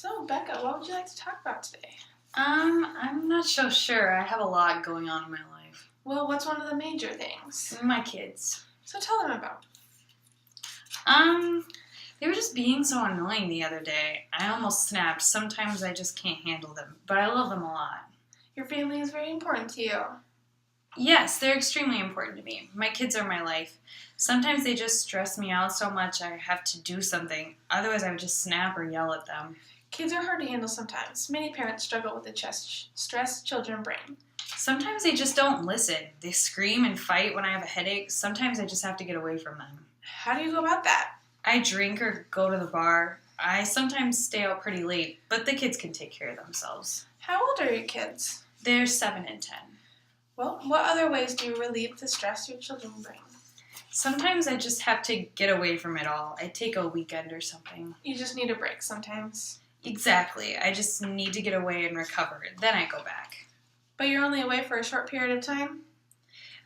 So, Becca, what would you like to talk about today? I'm not so sure. I have a lot going on in my life. Well, what's one of the major things? My kids. So tell them about. Um, they were just being so annoying the other day. I almost snapped. Sometimes I just can't handle them, but I love them a lot. Your family is very important to you. Yes, they're extremely important to me. My kids are my life. Sometimes they just stress me out so much I have to do something. Otherwise, I would just snap or yell at them. Kids are hard to handle sometimes. Many parents struggle with the stress children bring. Sometimes they just don't listen. They scream and fight when I have a headache. Sometimes I just have to get away from them. How do you go about that? I drink or go to the bar. I sometimes stay out pretty late, but the kids can take care of themselves. How old are your kids? They're 7 and 10. Well, what other ways do you relieve the stress your children bring? Sometimes I just have to get away from it all. I take a weekend or something. You just need a break sometimes. Exactly. I just need to get away and recover. Then I go back. But you're only away for a short period of time?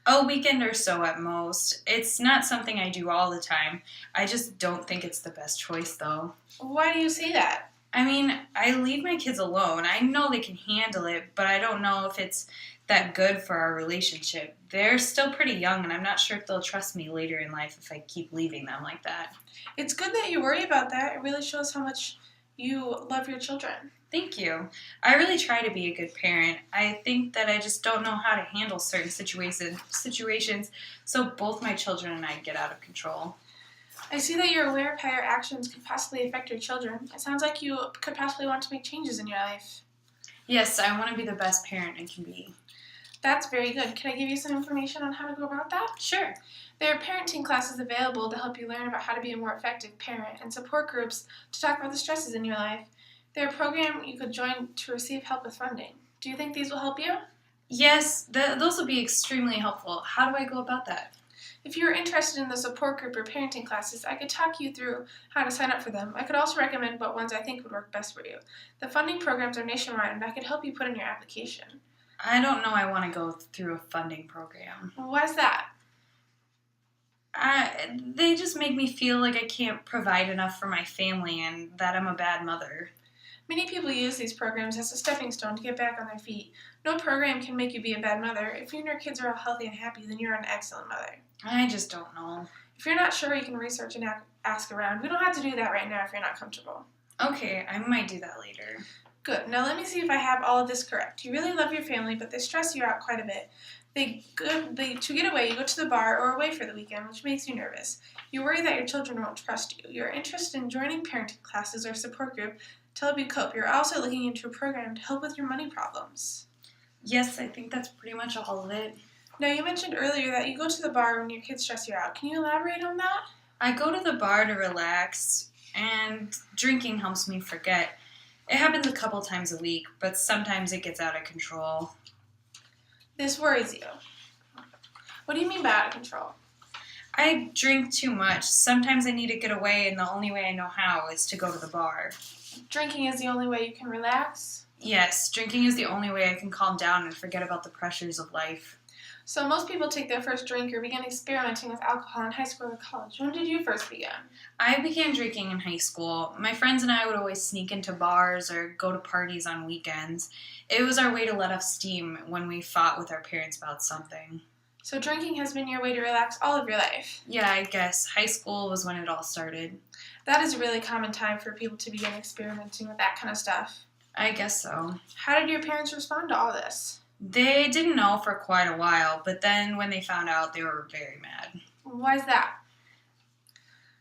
A weekend or so at most. It's not something I do all the time. I just don't think it's the best choice, though. Why do you say that? I mean, I leave my kids alone. I know they can handle it, but I don't know if it's that good for our relationship. They're still pretty young, and I'm not sure if they'll trust me later in life if I keep leaving them like that. It's good that you worry about that. It really shows how much you love your children. Thank you. I really try to be a good parent. I think that I just don't know how to handle certain situations, so both my children and I get out of control. I see that you're aware of how your actions could possibly affect your children. It sounds like you could possibly want to make changes in your life. Yes, I want to be the best parent I can be. That's very good. Can I give you some information on how to go about that? Sure. There are parenting classes available to help you learn about how to be a more effective parent and support groups to talk about the stresses in your life. They're a program you could join to receive help with funding. Do you think these will help you? Yes, those will be extremely helpful. How do I go about that? If you are interested in the support group or parenting classes, I could talk you through how to sign up for them. I could also recommend what ones I think would work best for you. The funding programs are nationwide, and I could help you put in your application. I don't know I want to go through a funding program. Why is that? They just make me feel like I can't provide enough for my family and that I'm a bad mother. Many people use these programs as a stepping stone to get back on their feet. No program can make you be a bad mother. If you and your kids are all healthy and happy, then you're an excellent mother. I just don't know. If you're not sure, you can research and ask around. We don't have to do that right now if you're not comfortable. Okay, I might do that later. Good. Now let me see if I have all of this correct. You really love your family, but they stress you out quite a bit. To get away, you go to the bar or away for the weekend, which makes you nervous. You worry that your children won't trust you. You're interested in joining parenting classes or support group to help you cope. You're also looking into a program to help with your money problems. Yes, I think that's pretty much all of it. Now, you mentioned earlier that you go to the bar when your kids stress you out. Can you elaborate on that? I go to the bar to relax, and drinking helps me forget. It happens a couple times a week, but sometimes it gets out of control. This worries you. What do you mean by out of control? I drink too much. Sometimes I need to get away, and the only way I know how is to go to the bar. Drinking is the only way you can relax? Yes, drinking is the only way I can calm down and forget about the pressures of life. So most people take their first drink or begin experimenting with alcohol in high school or college. When did you first begin? I began drinking in high school. My friends and I would always sneak into bars or go to parties on weekends. It was our way to let off steam when we fought with our parents about something. So drinking has been your way to relax all of your life? Yeah, I guess. High school was when it all started. That is a really common time for people to begin experimenting with that kind of stuff. I guess so. How did your parents respond to all this? They didn't know for quite a while, but then when they found out, they were very mad. Why is that?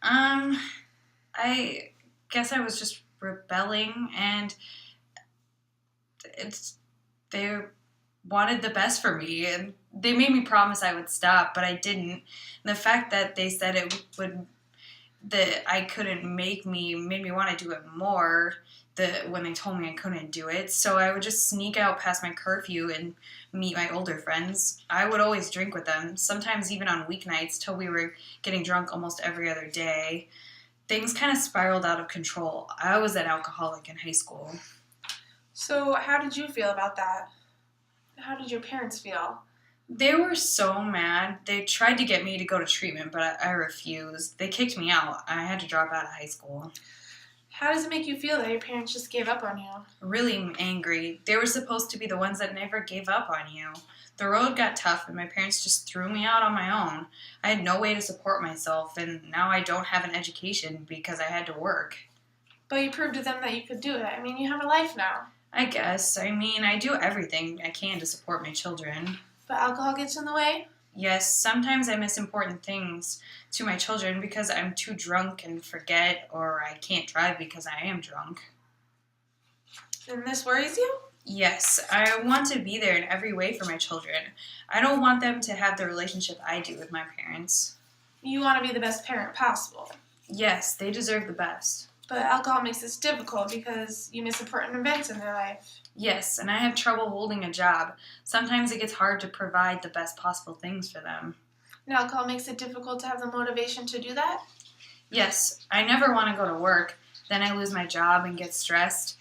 I guess I was just rebelling, and they wanted the best for me, and they made me promise I would stop, but I didn't. And the fact that they said that I couldn't made me want to do it more. When they told me I couldn't do it, so I would just sneak out past my curfew and meet my older friends. I would always drink with them, sometimes even on weeknights, till we were getting drunk almost every other day. Things kind of spiraled out of control. I was an alcoholic in high school. So how did you feel about that? How did your parents feel? They were so mad. They tried to get me to go to treatment, but I refused. They kicked me out. I had to drop out of high school. How does it make you feel that your parents just gave up on you? Really angry. They were supposed to be the ones that never gave up on you. The road got tough and my parents just threw me out on my own. I had no way to support myself and now I don't have an education because I had to work. But you proved to them that you could do it. I mean, you have a life now. I guess. I mean, I do everything I can to support my children. But alcohol gets in the way? Yes, sometimes I miss important things to my children because I'm too drunk and forget, or I can't drive because I am drunk. And this worries you? Yes, I want to be there in every way for my children. I don't want them to have the relationship I do with my parents. You want to be the best parent possible. Yes, they deserve the best. But alcohol makes this difficult because you miss important events in their life. Yes, and I have trouble holding a job. Sometimes it gets hard to provide the best possible things for them. And alcohol makes it difficult to have the motivation to do that? Yes, I never want to go to work. Then I lose my job and get stressed.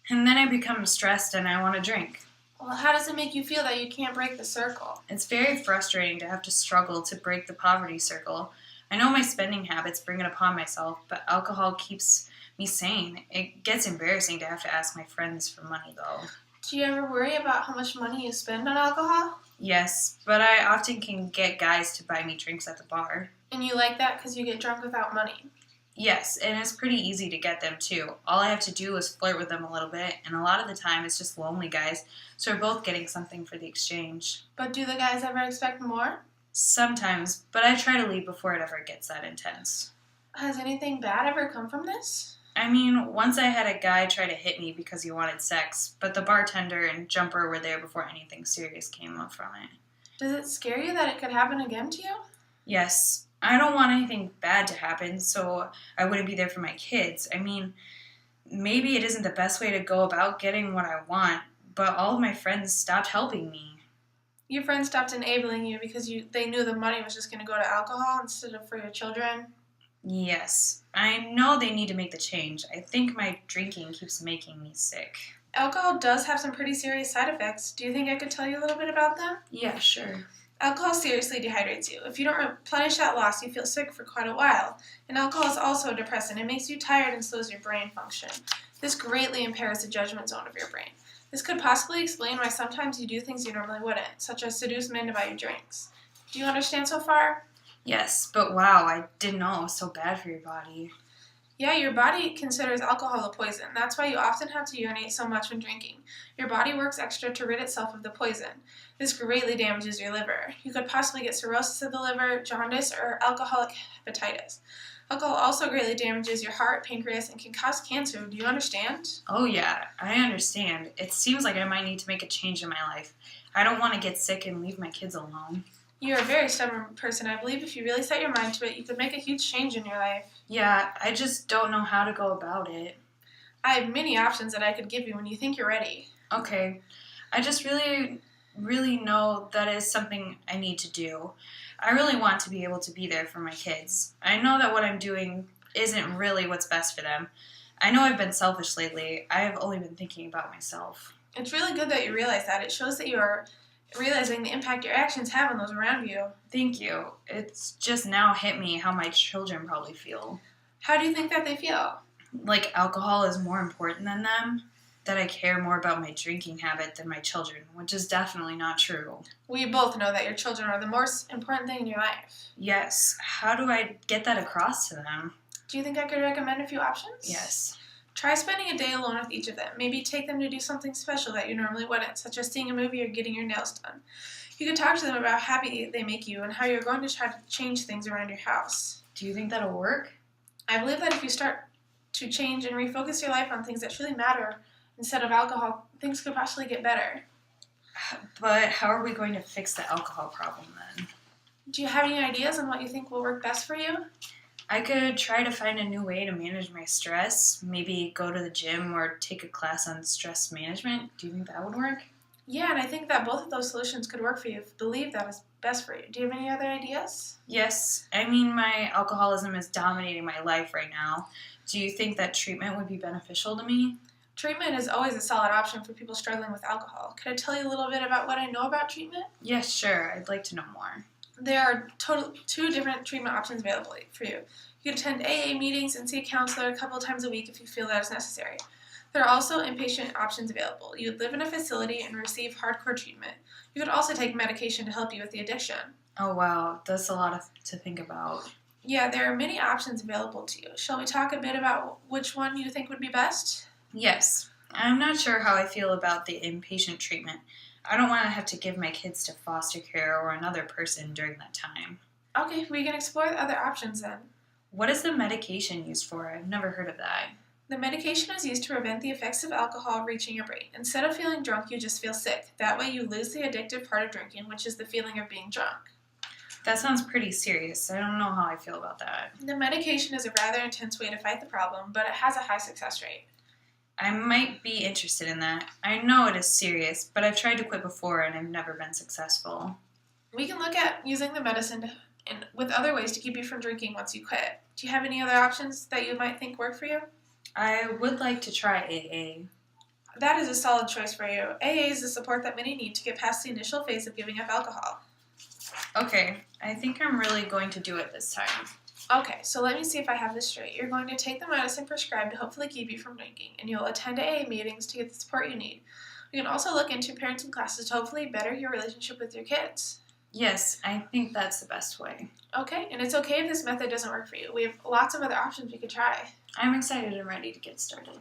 And then I become stressed and I want to drink. Well, how does it make you feel that you can't break the circle? It's very frustrating to have to struggle to break the poverty circle. I know my spending habits bring it upon myself, but alcohol keeps me sane. It gets embarrassing to have to ask my friends for money, though. Do you ever worry about how much money you spend on alcohol? Yes, but I often can get guys to buy me drinks at the bar. And you like that because you get drunk without money? Yes, and it's pretty easy to get them, too. All I have to do is flirt with them a little bit, and a lot of the time it's just lonely guys, so we're both getting something for the exchange. But do the guys ever expect more? Sometimes, but I try to leave before it ever gets that intense. Has anything bad ever come from this? I mean, once I had a guy try to hit me because he wanted sex, but the bartender and jumper were there before anything serious came up from it. Does it scare you that it could happen again to you? Yes, I don't want anything bad to happen, so I wouldn't be there for my kids. I mean, maybe it isn't the best way to go about getting what I want, but all of my friends stopped helping me. Your friends stopped enabling you because they knew the money was just going to go to alcohol instead of for your children? Yes, I know they need to make the change. I think my drinking keeps making me sick. Alcohol does have some pretty serious side effects. Do you think I could tell you a little bit about them? Yeah, sure. Alcohol seriously dehydrates you. If you don't replenish that loss, you feel sick for quite a while. And alcohol is also a depressant. It makes you tired and slows your brain function. This greatly impairs the judgment zone of your brain. This could possibly explain why sometimes you do things you normally wouldn't, such as seduce men to buy you drinks. Do you understand so far? Yes, but wow, I didn't know it was so bad for your body. Yeah, your body considers alcohol a poison. That's why you often have to urinate so much when drinking. Your body works extra to rid itself of the poison. This greatly damages your liver. You could possibly get cirrhosis of the liver, jaundice, or alcoholic hepatitis. Alcohol also greatly damages your heart, pancreas, and can cause cancer. Do you understand? Oh yeah, I understand. It seems like I might need to make a change in my life. I don't want to get sick and leave my kids alone. You're a very stubborn person. I believe if you really set your mind to it, you could make a huge change in your life. Yeah, I just don't know how to go about it. I have many options that I could give you when you think you're ready. Okay. I just really know that is something I need to do. I really want to be able to be there for my kids. I know that what I'm doing isn't really what's best for them. I know I've been selfish lately. I have only been thinking about myself. It's really good that you realize that. It shows that you are realizing the impact your actions have on those around you. Thank you. It's just now hit me how my children probably feel. How do you think that they feel? Like alcohol is more important than them? That I care more about my drinking habit than my children, which is definitely not true. We both know that your children are the most important thing in your life. Yes. How do I get that across to them? Do you think I could recommend a few options? Yes. Try spending a day alone with each of them. Maybe take them to do something special that you normally wouldn't, such as seeing a movie or getting your nails done. You could talk to them about how happy they make you and how you're going to try to change things around your house. Do you think that'll work? I believe that if you start to change and refocus your life on things that truly matter instead of alcohol, things could possibly get better. But how are we going to fix the alcohol problem then? Do you have any ideas on what you think will work best for you? I could try to find a new way to manage my stress. Maybe go to the gym or take a class on stress management. Do you think that would work? Yeah, and I think that both of those solutions could work for you if you believe that is best for you. Do you have any other ideas? Yes. I mean, my alcoholism is dominating my life right now. Do you think that treatment would be beneficial to me? Treatment is always a solid option for people struggling with alcohol. Could I tell you a little bit about what I know about treatment? Yes, sure. I'd like to know more. There are two different treatment options available for you. You can attend AA meetings and see a counselor a couple of times a week if you feel that is necessary. There are also inpatient options available. You would live in a facility and receive hardcore treatment. You could also take medication to help you with the addiction. Oh, wow. That's a lot to think about. Yeah, there are many options available to you. Shall we talk a bit about which one you think would be best? Yes. I'm not sure how I feel about the inpatient treatment. I don't want to have to give my kids to foster care or another person during that time. Okay, we can explore the other options then. What is the medication used for? I've never heard of that. The medication is used to prevent the effects of alcohol reaching your brain. Instead of feeling drunk, you just feel sick. That way you lose the addictive part of drinking, which is the feeling of being drunk. That sounds pretty serious. I don't know how I feel about that. The medication is a rather intense way to fight the problem, but it has a high success rate. I might be interested in that. I know it is serious, but I've tried to quit before and I've never been successful. We can look at using the medicine with other ways to keep you from drinking once you quit. Do you have any other options that you might think work for you? I would like to try AA. That is a solid choice for you. AA is the support that many need to get past the initial phase of giving up alcohol. Okay, I think I'm really going to do it this time. Okay, so let me see if I have this straight. You're going to take the medicine prescribed to hopefully keep you from drinking, and you'll attend AA meetings to get the support you need. You can also look into parenting classes to hopefully better your relationship with your kids. Yes, I think that's the best way. Okay, and it's okay if this method doesn't work for you. We have lots of other options we could try. I'm excited and ready to get started.